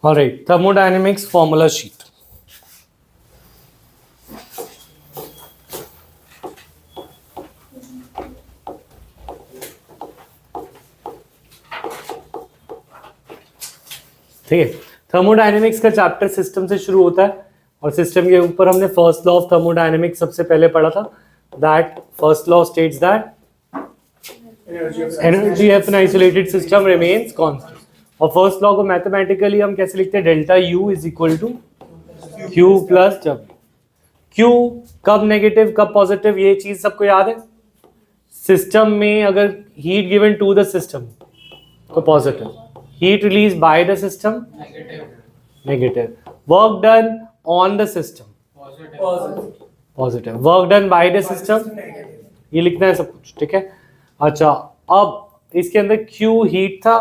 Alright, thermodynamics formula sheet. ठीक है, thermodynamics का चैप्टर सिस्टम से शुरू होता है और सिस्टम के ऊपर हमने फर्स्ट लॉ ऑफ थर्मोडायनेमिक्स सबसे पहले पढ़ा था। That first law states that energy of an isolated system remains constant. और फर्स्ट लॉ को मैथमेटिकली हम कैसे लिखते हैं? Delta U is equal to Q plus W. Q कब नेगेटिव कब पॉजिटिव, ये चीज सबको याद है। सिस्टम में अगर heat given to the system तो positive, heat released by the system negative, work done on the system positive, work done by the system ये लिखना है सब कुछ। ठीक है, अच्छा अब इसके अंदर Q हीट था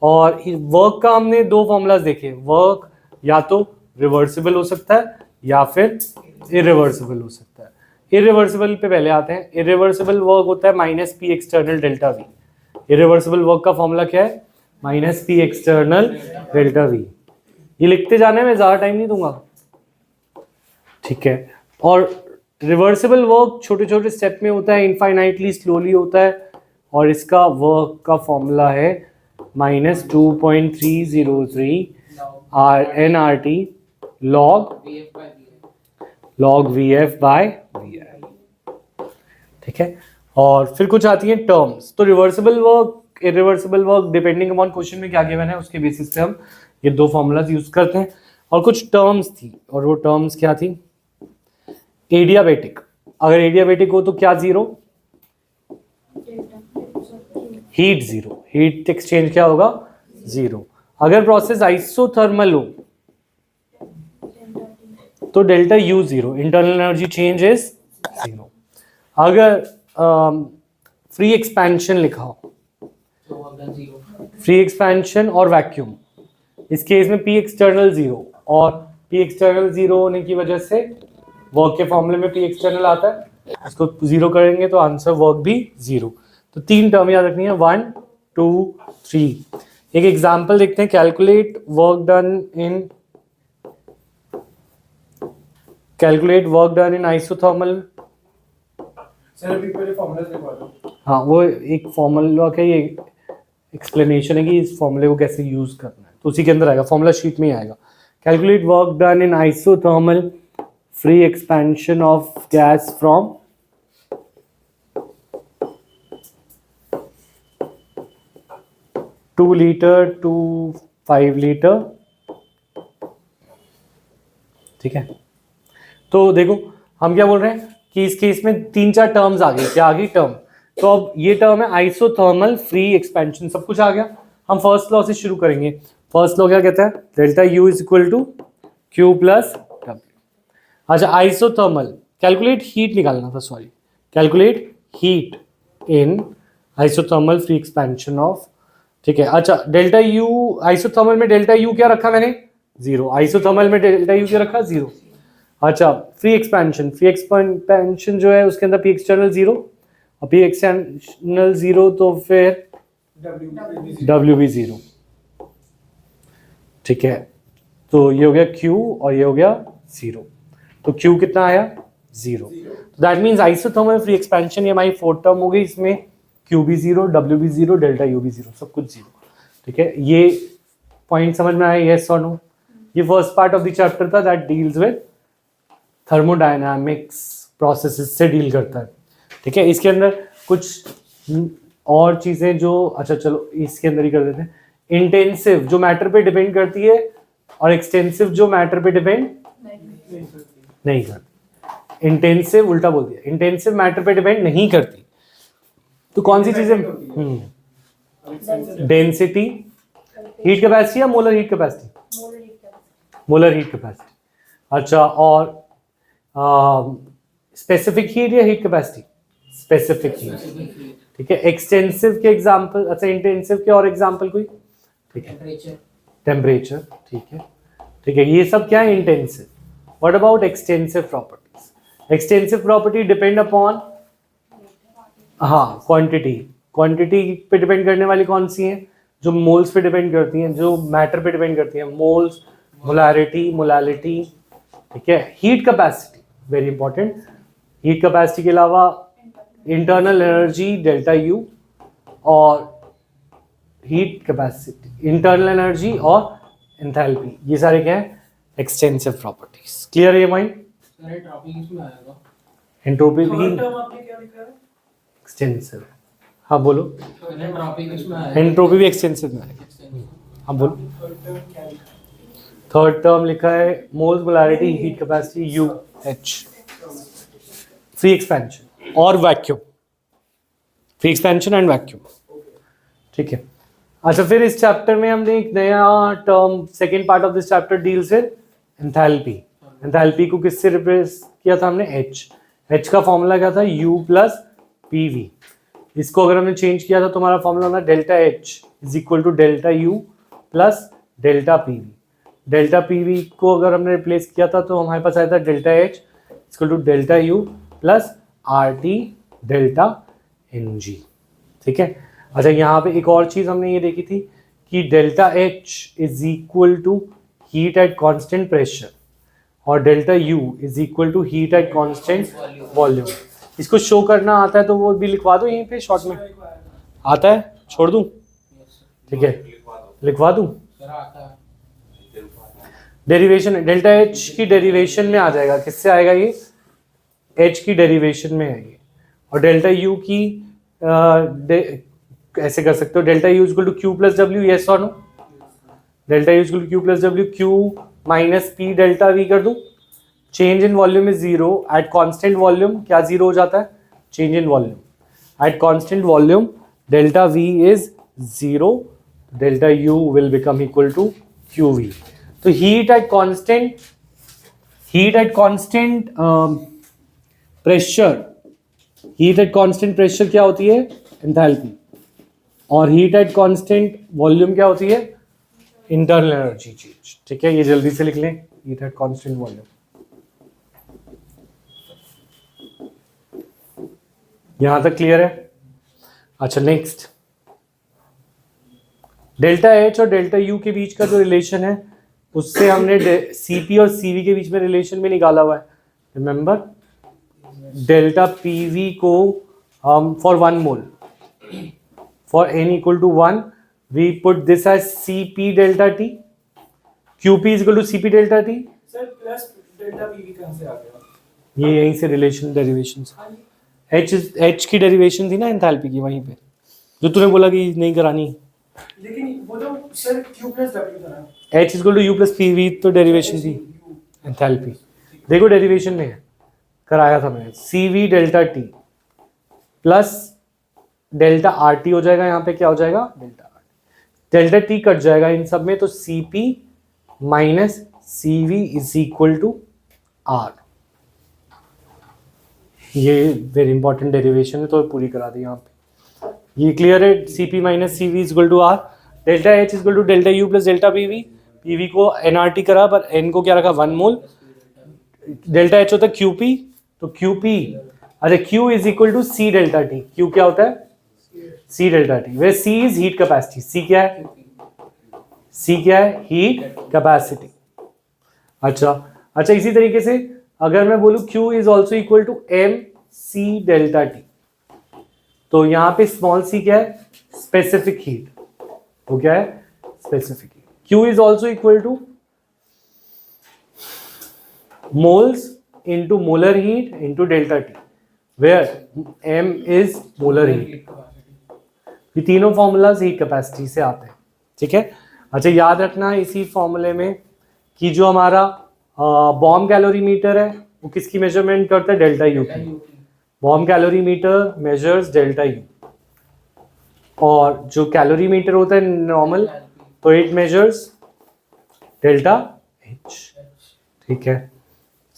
और वर्क का हमने दो फॉर्मूलाज देखे। वर्क या तो रिवर्सिबल हो सकता है या फिर इरिवर्सिबल हो सकता है। इरिवर्सिबल पे पहले आते हैं। इरिवर्सिबल वर्क होता है minus P external delta we. Irreversible work का फॉर्मूला क्या है? Minus P external delta we. ये लिखते जाने में ज्यादा टाइम नहीं दूंगा। ठीक है, और रिवर्सिबल वर्क छोटे छोटे स्टेप में होता है, इनफाइनाइटली स्लोली होता है और इसका वर्क का फॉर्मूला है minus 2.303 RNRT log VF by VI। ठीक है, और फिर कुछ आती है टर्म्स। तो reversible work irreversible work depending upon question में क्या गिवन है उसके बेसिस पे हम ये दो फॉर्मूलाज यूज करते हैं। और कुछ टर्म्स थी, और वो टर्म्स क्या थी? एडियाबेटिक, अगर एडियाबेटिक हो तो क्या zero? Heat zero, heat exchange क्या होगा? जीरो। अगर प्रोसेस आइसोथर्मल हो तो delta U zero, internal energy change is zero. अगर फ्री एक्सपेंशन लिखा हो, फ्री एक्सपेंशन और वैक्यूम, इस केस में पी एक्सटर्नल जीरो, और पी एक्सटर्नल जीरो होने की वजह से वर्क के फॉर्मूले में पी एक्सटर्नल आता है, इसको जीरो करेंगे तो आंसर वर्क भी जीरो। तो तीन टर्म याद रखनी है, 1 2 3। एक एग्जांपल देखते हैं। Calculate work done in isothermal. हाँ, वो एक फॉर्मूला का ये एक्सप्लेनेशन है कि इस फॉर्मूले को कैसे यूज करना है, तो उसी के अंदर आएगा, फॉर्मूला शीट में ही आएगा। Calculate work done in isothermal free expansion of gas from 2 litre to 5 litre. ठीक है, तो देखो हम क्या बोल रहे हैं कि इस केस में तीन चार टर्म्स आ गई। क्या आ गई टर्म? तो अब ये टर्म है आइसोथर्मल फ्री एक्सपेंशन, सब कुछ आ गया। हम फर्स्ट लॉ से शुरू करेंगे। फर्स्ट लॉ क्या कहता है? Delta U is equal to Q plus W. अच्छा, आइसोथर्मल कैलकुलेट हीट निकालना था, sorry, calculate heat in isothermal free expansion of. ठीक है, अच्छा डेल्टा यू, आइसोथर्मल में डेल्टा यू क्या रखा मैंने? जीरो। आइसोथर्मल में डेल्टा यू क्या रखा? जीरो। अच्छा, फ्री एक्सपेंशन जो है उसके अंदर पी एक्सटर्नल जीरो, और पी एक्सटर्नल जीरो तो फिर डब्ल्यू भी जीरो। ठीक है, तो ये हो गया Q और ये हो गया जीरो। तो Q कितना आया? Zero. That means isothermal free expansion ये हमारी फोर्थ टर्म हो गई। इसमें Q भी जीरो, W भी जीरो, डेल्टा U भी जीरो, सब कुछ जीरो। ठीक है, ये पॉइंट समझ में आया? यस और नो? ये first part of the chapter था that deals with thermodynamics processes से डील करता है। ठीक है, इसके अंदर कुछ और चीजें जो, अच्छा चलो इसके अंदर ही कर देते हैं। इंटेंसिव जो मैटर पे डिपेंड करती है और एक्सटेंसिव जो मैटर पे डिपेंड नहीं करती। इंटेंसिव उल्टा बोल दिया, इंटेंसिव मैटर पे डिपेंड नहीं करती। तो कौन सी चीजें? डेंसिटी, हीट कैपेसिटी या molar heat capacity? Molar heat capacity. अच्छा, और स्पेसिफिक हीट या हीट कैपेसिटी? Specific heat. ठीक है, एक्सटेंसिव के एग्जांपल, अच्छा इंटेंसिव के और एग्जांपल कोई? ठीक है, टेम्परेचर। ठीक है, ठीक है, ये सब क्या है? Intensive. What about extensive properties? Extensive property depend upon, हाँ, क्वांटिटी। क्वांटिटी पे डिपेंड करने वाली कौन सी है? जो मोल्स पे डिपेंड करती हैं, जो मैटर पे डिपेंड करती हैं, मोल्स, मोलारिटी, मोलालिटी, ठीक है। Heat capacity very important, heat capacity के अलावा इंटरनल एनर्जी डेल्टा यू, और हीट कैपेसिटी, इंटरनल एनर्जी और एंथैल्पी, ये सारे क्या है, एक्सटेंसिव प्रॉपर्टीज। क्लियर है ये पॉइंट? एंट्रोपी भी एक्सटेंसिव, हाँ बोलो। एंट्रोपी भी एक्सटेंसिव में आएगा, हाँ बोलो। थर्ड टर्म लिखा है moles, molarity, heat capacity, U H, free expansion और vacuum, free expansion and vacuum, ठीक है। अच्छा, फिर इस चैप्टर में हमने एक नया term, second part of this chapter deals with enthalpy. Enthalpy को किससे रिप्लेस किया था हमने? एच। एच का फॉर्मूला क्या था? You plus P V. इसको अगर हमने चेंज किया था तो हमारा फॉर्मूला होता delta H is equal to delta U plus delta P V. Delta P V को अगर हमने रिप्लेस किया था तो हमारे पास आया था delta H equal to delta U plus R T delta N G, ठीक है। अच्छा, यहाँ पे एक और चीज हमने ये देखी थी कि delta H is equal to heat at constant pressure और delta U is equal to heat at constant volume. इसको शो करना आता है तो वो भी लिखवा दो यहीं पे शॉर्ट में। आता है? छोड़ दूं? ठीक है, लिखवा दूं। डेरिवेशन, डेल्टा एच की डेरिवेशन में आ जाएगा। किससे आएगा ये? एच की डेरिवेशन में आएगी। और डेल्टा यू की ऐसे कर सकते हो, delta U equal to Q plus W, yes और no? Delta U equal to Q plus W, Q minus P delta V कर दूं। Change in volume is zero, at constant volume क्या zero हो जाता है? Change in volume. At constant volume delta V is zero, delta U will become equal to Q V. तो heat at constant pressure, heat at constant pressure क्या होती है? Enthalpy. और heat at constant volume क्या होती है? Internal energy change, ठीक है। ये जल्दी से लिख लें, हीट एट कांस्टेंट वॉल्यूम। यहां तक क्लियर है? अच्छा, नेक्स्ट, डेल्टा एच और डेल्टा यू के बीच का जो रिलेशन है उससे हमने सीपी और सीवी के बीच में रिलेशन भी निकाला हुआ है। रिमेंबर, डेल्टा पीवी को हम for one mole, for n equal to 1 we put this as cp delta t, qp is equal to cp delta t। Sir plus delta PV कहां से आ गया? ये यहीं से रिलेशन, डेरिवेशन से। h की डेरिवेशन थी ना एंथैल्पी की, वहीं पे जो तूने बोला कि नहीं करानी। लेकिन वो तो सर q प्लस w था ना। h is equal to u plus pv तो डेरिवेशन थी एंथैल्पी। देखो डेरिवेशन में है, कराया था मैंने। cv delta t plus delta R T हो जाएगा। यहाँ पे क्या हो जाएगा? Delta R T. Delta T cut जाएगा इन सब में, तो C P minus C V is equal to R. ये वेरी इंपॉर्टेंट डेरिवेशन है तो पूरी करा दी यहाँ पे। ये क्लियर है? C P minus C V is equal to R. Delta H is equal to delta U plus delta P V. P V को एन आर टी करा, पर एन को क्या रखा? 1 मोल। डेल्टा एच होता है क्यू पी, तो क्यू पी, अरे Q is equal to C delta T. Q क्या होता है? C delta T. Where C is heat capacity. C क्या है? सी क्या है? Heat capacity. अच्छा, इसी तरीके से अगर मैं बोलूं Q is also equal to M C delta T, तो यहां पे स्मॉल सी क्या है? Specific heat. तो क्या है? Specific heat. Q is also equal to moles into molar heat into delta T, where m is molar heat. ये तीनों फॉर्मूलाज हीट कैपेसिटी से आते हैं, ठीक है। अच्छा, याद रखना इसी फॉर्मूले में कि जो हमारा बॉम्ब कैलोरीमीटर है वो किसकी मेजरमेंट करता है? डेल्टा यू की। Bomb calorimeter measures delta U, और जो कैलोरीमीटर होता है नॉर्मल, तो इट मेजर्स डेल्टा एच, ठीक है।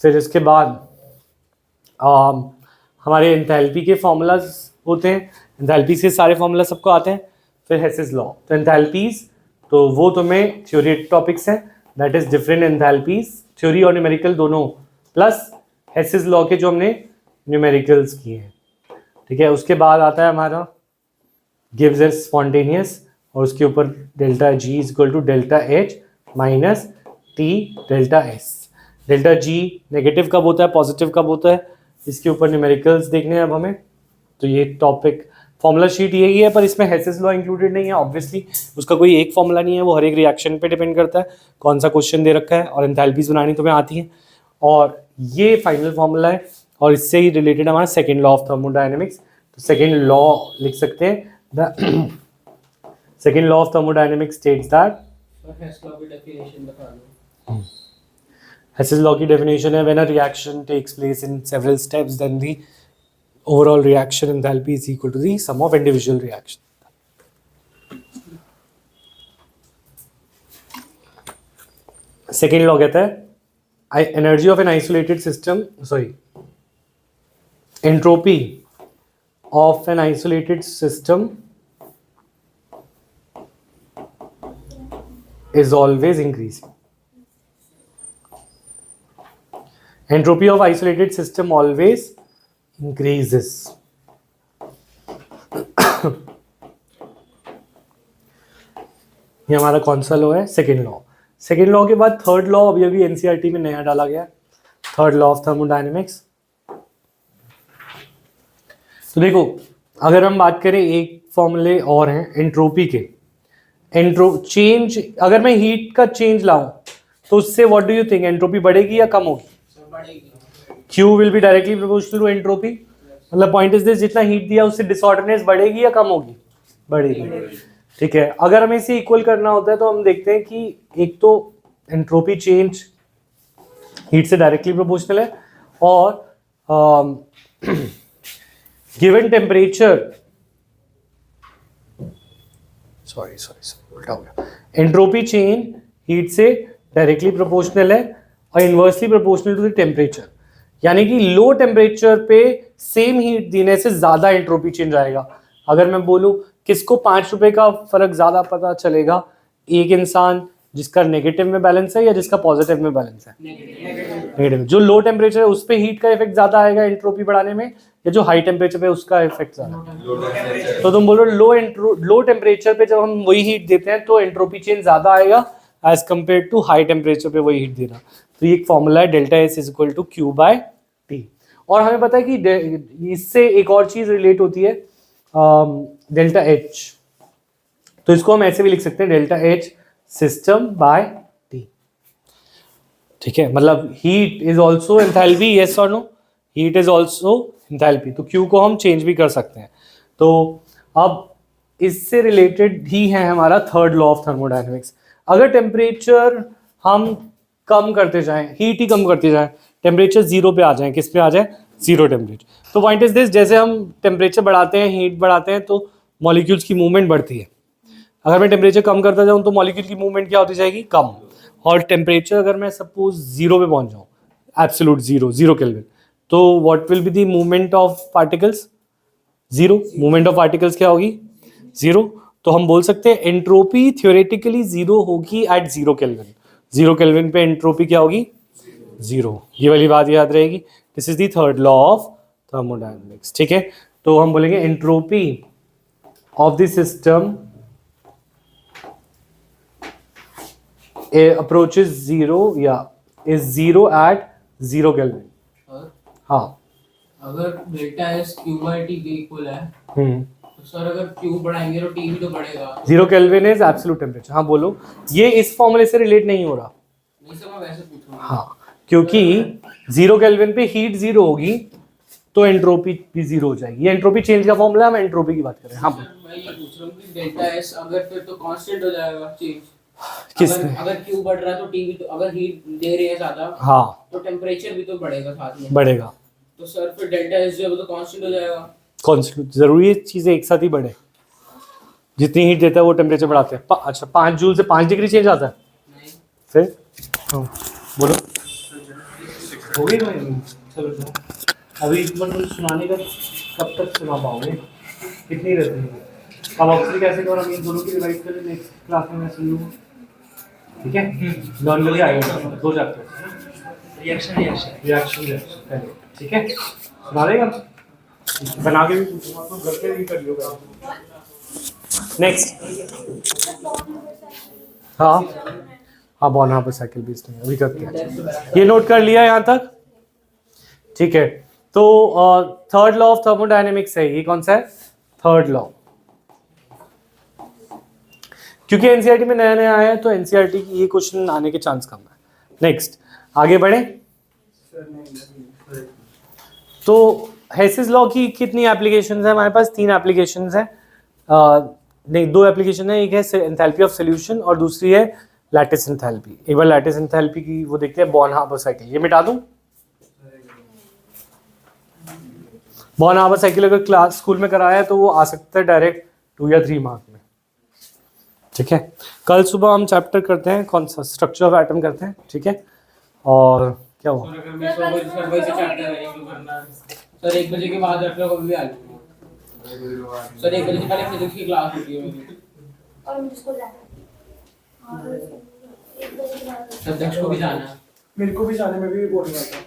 फिर इसके बाद हमारे एंथैल्पी के फॉर्मूलाज होते हैं। एंथैल्पी से सारे फॉर्मूला सबको आते हैं। फिर हेसिस लॉ। तो एंथैल्पीज तो वो तुम्हें थ्योरी टॉपिक्स हैं, that is different enthalpies, theory और न्यूमेरिकल दोनों, प्लस हेसिस लॉ के जो हमने न्यूमेरिकल्स किए हैं, ठीक है। उसके बाद आता है हमारा गिव्स अस स्पॉन्टेनियस, और उसके ऊपर delta G is equal to delta H minus T delta S. Delta G negative कब होता है, पॉजिटिव कब होता है, इसके ऊपर न्यूमेरिकल्स देखने हैं अब हमें। तो ये टॉपिक फॉर्मूला शीट यही है, पर इसमें हेसेस लॉ इंक्लूडेड नहीं है ऑब्वियसली, उसका कोई एक फॉर्मूला नहीं है, वो हर एक रिएक्शन पे डिपेंड करता है कौन सा क्वेश्चन दे रखा है, और एंथैल्पीज बनानी तुम्हें आती है। और ये फाइनल फॉर्मूला है, और इससे ही रिलेटेड हमारा सेकेंड लॉ ऑफ थर्मोडायनेमिक्स। तो सेकेंड लॉ लिख सकते हैं, the second law of thermodynamics states that, Hess's law की डेफिनेशन है, when a reaction takes place in several steps then the overall reaction enthalpy is equal to the sum of individual reaction. Second law कहता है energy of an isolated system, entropy of an isolated system is always increasing. Entropy of isolated system always increases. ये हमारा कौन सा law है, second law. Second law के बाद third law अभी अभी एनसीईआरटी में नया डाला गया, थर्ड लॉ ऑफ थर्मोडायनेमिक्स। तो देखो, अगर हम बात करें एक फॉर्मूले और हैं एंट्रोपी के, चेंज, अगर मैं हीट का चेंज लाऊं तो उससे what do you think, entropy बढ़ेगी या कम होगी? Q will be directly proportional to entropy। मतलब पॉइंट इज दिस, जितना हीट दिया उससे डिसऑर्डरनेस बढ़ेगी या कम होगी? बढ़ेगी। ठीक है, अगर हमें इसे इक्वल करना होता है तो हम देखते हैं कि एक तो एंट्रोपी चेंज हीट से डायरेक्टली प्रोपोर्शनल है, और गिवन टेम्परेचर, सॉरी उल्टा हो गया, एंट्रोपी चेंज हीट से डायरेक्टली प्रोपोर्शनल है और inversely proportional to the temperature. यानी कि लो टेम्परेचर पे सेम हीट देने से ज्यादा एंट्रोपी चेंज आएगा। अगर मैं बोलूं किसको 5 रुपए का फर्क ज्यादा पता चलेगा, एक इंसान जिसका नेगेटिव में बैलेंस है या जिसका पॉजिटिव में बैलेंस है? नेगेटिव। जो लो टेम्परेचर है उस पे हीट का इफेक्ट ज्यादा आएगा एंट्रोपी बढ़ाने में, या जो हाई टेम्परेचर पे उसका इफेक्ट ज्यादा? तो तुम बोलो लो टेम्परेचर पे जब हम वही हीट देते हैं तो एंट्रोपी चेंज ज्यादा आएगा as compare to high temperature पे वही हीट देना। तो ये एक फॉर्मूला है, delta S is equal to Q by T. और हमें पता है कि इससे एक और चीज रिलेट होती है, डेल्टा एच। तो इसको हम ऐसे भी लिख सकते हैं, delta H system by T. ठीक है, मतलब heat is also enthalpy, yes और no? Heat is also enthalpy, तो क्यू को हम चेंज भी कर सकते हैं। तो अब इससे रिलेटेड ही है हमारा थर्ड लॉ ऑफ थर्मोडायनेमिक्स। अगर टेम्परेचर हम कम करते जाएं, हीट ही कम करते जाएं, टेम्परेचर जीरो पे आ जाए, किस पे आ जाए? Zero temperature. तो पॉइंट इज दिस, जैसे हम टेम्परेचर बढ़ाते हैं, हीट बढ़ाते हैं, तो मॉलिक्यूल्स की मूवमेंट बढ़ती है। अगर मैं टेम्परेचर कम करता जाऊं तो मॉलिक्यूल की मूवमेंट क्या होती जाएगी? कम। और टेम्परेचर अगर मैं सपोज जीरो पे पहुंच जाऊं, एब्सोल्यूट जीरो केल्विन, तो what will be the movement of particles? Zero. Movement of particles क्या होगी? जीरो। तो हम बोल सकते हैं एंट्रोपी थ्योरेटिकली जीरो होगी at zero kelvin. Zero kelvin पे एंट्रोपी क्या होगी? जीरो। ये वाली बात याद रहेगी। This is the third law of thermodynamics. ठीक है, तो हम बोलेंगे entropy of the system approaches zero या is zero at zero kelvin. हाँ, अगर delta S Q by T के इक्वल है, तो सर अगर क्यू बढ़ाएंगे तो टी भी तो बढ़ेगा। Zero kelvin is absolute temperature. हाँ बोलो, ये इस फॉर्मूले से रिलेट नहीं हो रहा। नहीं सर, मैं वैसे पूछ रहा हूँ। हाँ, क्योंकि जीरो केल्विन पे हीट जीरो होगी तो एंट्रोपी भी जीरो हो जाएगी। ये एंट्रोपी चेंज का फॉर्मूला, हम एंट्रोपी की बात कर रहे हैं। हाँ, मैं ये पूछ रहा हूँ कि डेल्टा एस अगर फिर तो कांस्टेंट हो जाएगा चेंज। किसमें? अगर क्यू बढ़ रहा है तो टी भी तो, अगर हीट दे रही है ज्यादा, हाँ, तो टेम्परेचर भी तो बढ़ेगा साथ में। बढ़ेगा। तो सर फिर डेल्टा एस जो है वो तो कांस्टेंट हो जाएगा। कॉन्स्टेंट जरूरी है, चीजें एक साथ ही बढ़े। जितनी हीट देता है वो टेम्परेचर बढ़ाते हैं। अच्छा, 5 जूल से 5 डिग्री चेंज आता है? नहीं फिर हाँ, बोलो। हो गई भाई, चलो चलो। अभी मतलब सुनाने का कब तक सुना पाओगे? कितनी रहती है? अब ऑक्सीजन कैसे और अमीन दोनों की रिवाइज करें, नेक्स्ट क्लास में मैं सुन लूँगा। ठीक है, लर्न करके आएगा 2 चैप्टर रिएक्शन। ठीक है, सुना देगा, बना के भी पूछूंगा तो घर पे भी कर लियो। नेक्स्ट। हाँ हाँ, बॉर्न हार्बर साइकिल भी इसमें अभी करते हैं। ये नोट कर लिया यहाँ तक, ठीक है। तो थर्ड लॉ ऑफ थर्मोडायनेमिक्स है, ये कौन सा है? Third law. क्योंकि एनसीईआरटी में नया नया आया है तो एनसीईआरटी की ये क्वेश्चन आने के चांस कम है। नेक्स्ट, आगे बढ़े। तो हेसिस लॉ की कितनी एप्लीकेशंस है हमारे पास? 3 एप्लीकेशंस है, नहीं 2 एप्लीकेशन है। एक है एंथैल्पी ऑफ सॉल्यूशन और दूसरी है लैटिस एंथैल्पी। एक बार लैटिस एंथैल्पी की वो देखते हैं, बॉर्न हार्बर साइकिल। ये मिटा दूं? बॉर्न हार्बर साइकिल अगर क्लास स्कूल में कराया है तो वो आ सकता है डायरेक्ट 2 या 3 मार्क में, ठीक है। कल सुबह हम चैप्टर करते हैं, कौन सा? स्ट्रक्चर ऑफ एटम करते हैं, ठीक है। और क्या हुआ? सर अगर मैं सर वही से चैप्टर करेंगे करना सर 1 बजे के बाद रख लो, कभी भी आ जाऊंगा सर। 1 बजे से पहले फिजिक्स की क्लास होती है मेरी, और मुझे स्कूल जाना है। और 1 बजे के बाद सर दक्ष को भी जाना है। मेरे को भी जाने में भी बोल रहा था।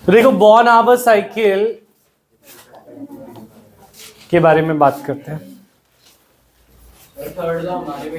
तो देखो, बॉर्न हार्बर साइकिल के बारे में बात करते हैं। थर्ड हमारे